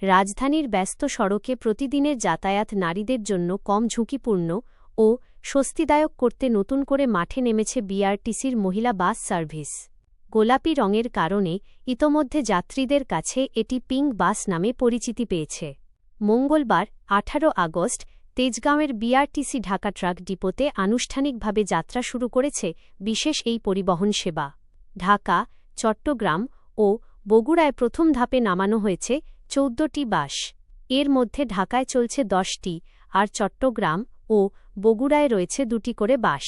রাজধানীর ব্যস্ত সড়কে প্রতিদিনের যাতায়াত নারীদের জন্য কম ঝুঁকিপূর্ণ ও স্বস্তিদায়ক করতে নতুন করে মাঠে নেমেছে বিআরটিসির মহিলা বাস সার্ভিস। গোলাপি রঙের কারণে ইতোমধ্যে যাত্রীদের কাছে এটি পিঙ্ক বাস নামে পরিচিতি পেয়েছে। মঙ্গলবার 18 আগস্ট তেজগাঁওয়ের বিআরটিসি ঢাকা ট্রাক ডিপোতে আনুষ্ঠানিকভাবে যাত্রা শুরু করেছে বিশেষ এই পরিবহন সেবা। ঢাকা, চট্টগ্রাম ও বগুড়ায় প্রথম ধাপে নামানো হয়েছে 14টি বাস। এর মধ্যে ঢাকায় চলছে 10টি, আর চট্টগ্রাম ও বগুড়ায় রয়েছে 2টি করে বাস।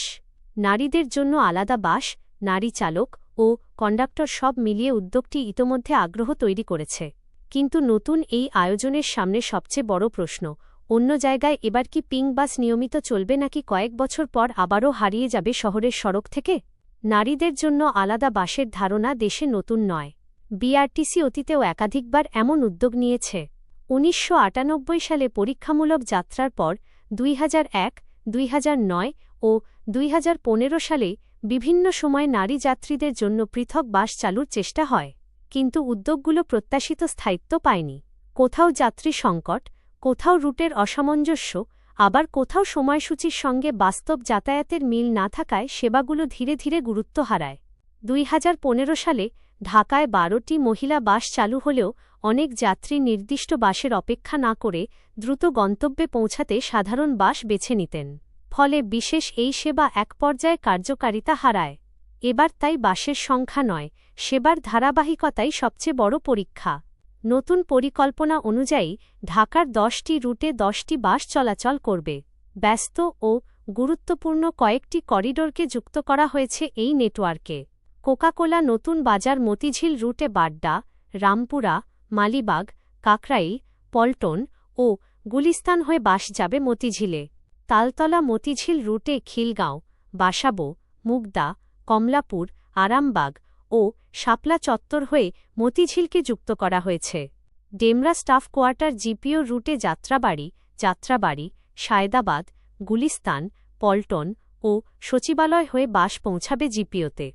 নারীদের জন্য আলাদা বাস, নারী চালক ও কন্ডাক্টর সব মিলিয়ে উদ্যোগটি ইতোমধ্যে আগ্রহ তৈরি করেছে। কিন্তু নতুন এই আয়োজনের সামনে সবচেয়ে বড় প্রশ্ন, অন্য জায়গায় এবার কি পিঙ্ক বাস নিয়মিত চলবে নাকি কয়েক বছর পর আবারও হারিয়ে যাবে শহরের সড়ক থেকে? নারীদের জন্য আলাদা বাসের ধারণা দেশে নতুন নয়। বিআরটিসি অতীতেও একাধিকবার এমন উদ্যোগ নিয়েছে। 1998 সালে পরীক্ষামূলক যাত্রার পর 2001, 2009 ও 2015 সালে বিভিন্ন সময়ে নারী যাত্রীদের জন্য পৃথক বাস চালুর চেষ্টা হয়, কিন্তু উদ্যোগগুলো প্রত্যাশিত স্থায়িত্ব পায়নি। কোথাও যাত্রী সংকট, কোথাও রুটের অসামঞ্জস্য, আবার কোথাও সময়সূচির সঙ্গে বাস্তব যাতায়াতের মিল না থাকায় সেবাগুলো ধীরে ধীরে গুরুত্ব হারায়। 2015 সালে ঢাকায় 12টি মহিলা বাস চালু হলেও অনেক যাত্রী নির্দিষ্ট বাসের অপেক্ষা না করে দ্রুত গন্তব্যে পৌঁছাতে সাধারণ বাস বেছে নিতেন। ফলে বিশেষ এই সেবা এক পর্যায়ে কার্যকারিতা হারায়। এবার তাই বাসের সংখ্যা নয়, সেবার ধারাবাহিকতাই সবচেয়ে বড় পরীক্ষা। নতুন পরিকল্পনা অনুযায়ী ঢাকার 10টি রুটে 10টি বাস চলাচল করবে। ব্যস্ত ও গুরুত্বপূর্ণ কয়েকটি করিডোরকে যুক্ত করা হয়েছে এই নেটওয়ার্কে। কোকাকোলা নতুন বাজার মতিঝিল রুটে বাড্ডা, রামপুরা, মালিবাগ, কাকরাইল, পল্টন ও গুলিস্তান হয়ে বাস যাবে মতিঝিলে। তালতলা মতিঝিল রুটে খিলগাঁও, বাসাবো, মুগদা, কমলাপুর, আরামবাগ ও শাপলা চত্বর হয়ে মতিঝিলকে যুক্ত করা হয়েছে। ডেমরা স্টাফ কোয়ার্টার জিপিও রুটে যাত্রাবাড়ি, সায়দাবাদ, গুলিস্তান, পল্টন ও সচিবালয় হয়ে বাস পৌঁছাবে জিপিওতে।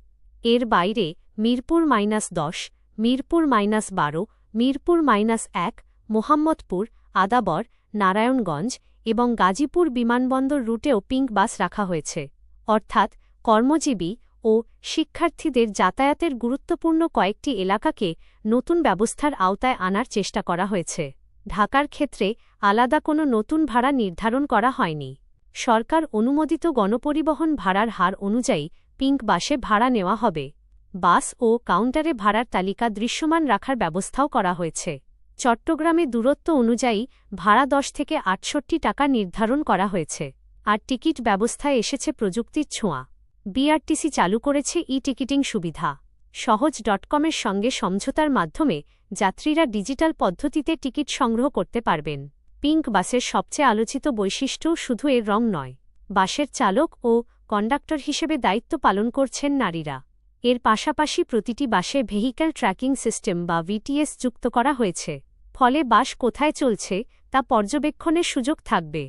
এর বাইরে মিরপুর -10, মিরপুর -12, মিরপুর -1, মোহাম্মদপুর, আদাবর, নারায়ণগঞ্জ এবং গাজীপুর বিমানবন্দর রুটেও পিঙ্ক বাস রাখা হয়েছে। অর্থাৎ কর্মজীবী ও শিক্ষার্থীদের যাতায়াতের গুরুত্বপূর্ণ কয়েকটি এলাকাকে নতুন ব্যবস্থার আওতায় আনার চেষ্টা করা হয়েছে। ঢাকার ক্ষেত্রে আলাদা কোনো নতুন ভাড়া নির্ধারণ করা হয়নি। সরকার অনুমোদিত গণপরিবহন ভাড়ার হার অনুযায়ী পিঙ্ক বাসে ভাড়া নেওয়া হবে। বাস ও কাউন্টারে ভাড়ার তালিকা দৃশ্যমান রাখার ব্যবস্থাও করা হয়েছে। চট্টগ্রামে দূরত্ব অনুযায়ী ভাড়া 10 থেকে 68 টাকা নির্ধারণ করা হয়েছে। আর টিকিট ব্যবস্থায় এসেছে প্রযুক্তির ছোঁয়া। বিআরটিসি চালু করেছে ই-টিকিটিং সুবিধা। সহজ.কমের সঙ্গে সমঝোতার মাধ্যমে যাত্রীরা ডিজিটাল পদ্ধতিতে টিকিট সংগ্রহ করতে পারবেন। পিঙ্ক বাসের সবচেয়ে আলোচিত বৈশিষ্ট্য শুধু এর রং নয়, বাসের চালক ও কন্ডাক্টর হিসেবে দায়িত্ব পালন করছেন নারীরা। এর পাশাপাশি প্রতিটি বাসে ভেহিক্যাল ট্র্যাকিং সিস্টেম বা ভিটিএস যুক্ত করা হয়েছে। ফলে বাস কোথায় চলছে তা পর্যবেক্ষণের সুযোগ থাকবে।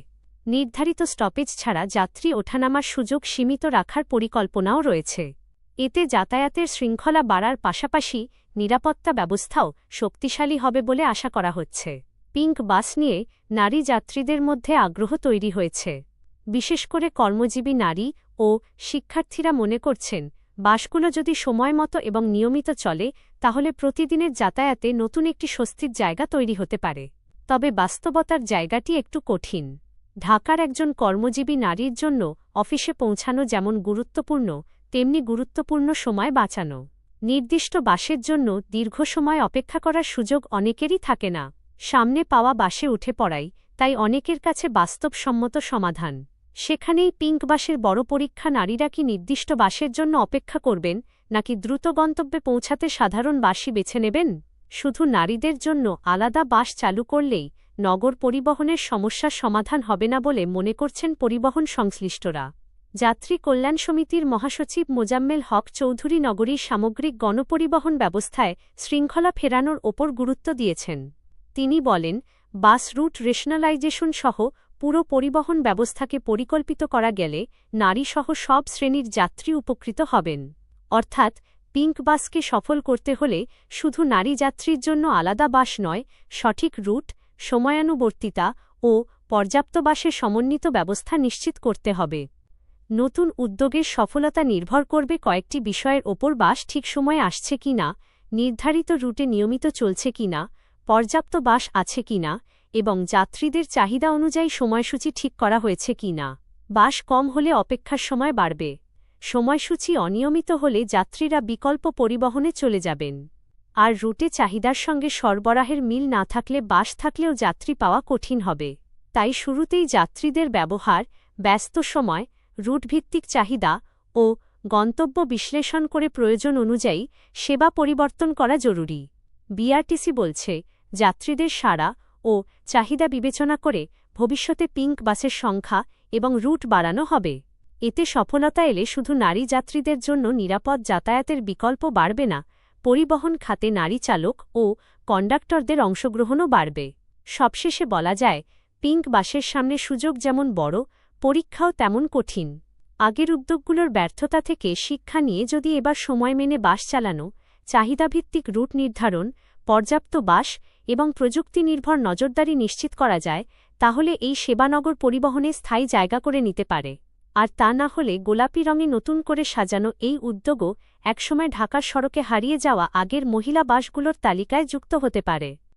নির্ধারিত স্টপেজ ছাড়া যাত্রী ওঠানামার সুযোগ সীমিত রাখার পরিকল্পনাও রয়েছে। এতে যাতায়াতের শৃঙ্খলা বাড়ার পাশাপাশি নিরাপত্তা ব্যবস্থাও শক্তিশালী হবে বলে আশা করা হচ্ছে। পিঙ্ক বাস নিয়ে নারী যাত্রীদের মধ্যে আগ্রহ তৈরি হয়েছে। বিশেষ করে কর্মজীবী নারী ও শিক্ষার্থীরা মনে করছেন, বাসগুলো যদি সময়মতো এবং নিয়মিত চলে তাহলে প্রতিদিনের যাতায়াতে নতুন একটি স্বস্তির জায়গা তৈরি হতে পারে। তবে বাস্তবতার জায়গাটি একটু কঠিন। ঢাকার একজন কর্মজীবী নারীর জন্য অফিসে পৌঁছানো যেমন গুরুত্বপূর্ণ, তেমনি গুরুত্বপূর্ণ সময় বাঁচানো। নির্দিষ্ট বাসের জন্য দীর্ঘ সময় অপেক্ষা করার সুযোগ অনেকেরই থাকে না। সামনে পাওয়া বাসে উঠে পড়াই তাই অনেকের কাছে বাস্তবসম্মত সমাধান। সেখানেই পিঙ্ক বাসের বড় পরীক্ষা, নারীরা কি নির্দিষ্ট বাসের জন্য অপেক্ষা করবেন নাকি দ্রুত গন্তব্যে পৌঁছাতে সাধারণ বাসই বেছে নেবেন? শুধু নারীদের জন্য আলাদা বাস চালু করলেই নগর পরিবহনের সমস্যার সমাধান হবে না বলে মনে করছেন পরিবহন সংশ্লিষ্টরা। যাত্রী কল্যাণ সমিতির মহাসচিব মোজাম্মেল হক চৌধুরী নগরীর সামগ্রিক গণপরিবহন ব্যবস্থায় শৃঙ্খলা ফেরানোর ওপর গুরুত্ব দিয়েছেন। তিনি বলেন, বাস রুট রেশনালাইজেশন সহ পুরো পরিবহন ব্যবস্থাকে পরিকল্পিত করা গেলে নারীসহ সব শ্রেণীর যাত্রী উপকৃত হবেন। অর্থাৎ পিঙ্ক বাসকে সফল করতে হলে শুধু নারী যাত্রীর জন্য আলাদা বাস নয়, সঠিক রুট, সময়ানুবর্তিতা ও পর্যাপ্ত বাসের সমন্বিত ব্যবস্থা নিশ্চিত করতে হবে। নতুন উদ্যোগের সফলতা নির্ভর করবে কয়েকটি বিষয়ের ওপর: বাস ঠিক সময়ে আসছে কিনা, নির্ধারিত রুটে নিয়মিত চলছে কিনা, পর্যাপ্ত বাস আছে কিনা এবং যাত্রীদের চাহিদা অনুযায়ী সময়সূচি ঠিক করা হয়েছে কিনা। বাস কম হলে অপেক্ষার সময় বাড়বে। সময়সূচি অনিয়মিত হলে যাত্রীরা বিকল্প পরিবহনে চলে যাবেন। আর রুটে চাহিদার সঙ্গে সরবরাহের মিল না থাকলে বাস থাকলেও যাত্রী পাওয়া কঠিন হবে। তাই শুরুতেই যাত্রীদের ব্যবহার, ব্যস্ত সময়, রুটভিত্তিক চাহিদা ও গন্তব্য বিশ্লেষণ করে প্রয়োজন অনুযায়ী সেবা পরিবর্তন করা জরুরি। বিআরটিসি বলছে, যাত্রীদের সাড়া ও চাহিদা বিবেচনা করে ভবিষ্যতে পিঙ্ক বাসের সংখ্যা এবং রুট বাড়ানো হবে। এতে সফলতা এলে শুধু নারী যাত্রীদের জন্য নিরাপদ যাতায়াতের বিকল্প বাড়বে না, পরিবহন খাতে নারী চালক ও কন্ডাক্টরদের অংশগ্রহণও বাড়বে। সবশেষে বলা যায়, পিঙ্ক বাসের সামনে সুযোগ যেমন বড়, পরীক্ষাও তেমন কঠিন। আগের উদ্যোগগুলোর ব্যর্থতা থেকে শিক্ষা নিয়ে যদি এবার সময় মেনে বাস চালানো, চাহিদাভিত্তিক রুট নির্ধারণ, পর্যাপ্ত বাস এবং প্রযুক্তি নির্ভর নজরদারি নিশ্চিত করা যায়, তাহলে এই সেবানগর পরিবহনে স্থায়ী জায়গা করে নিতে পারে। আর তা না হলে গোলাপি রঙে নতুন করে সাজানো এই উদ্যোগও একসময় ঢাকার সড়কে হারিয়ে যাওয়া আগের মহিলা বাসগুলোর তালিকায় যুক্ত হতে পারে।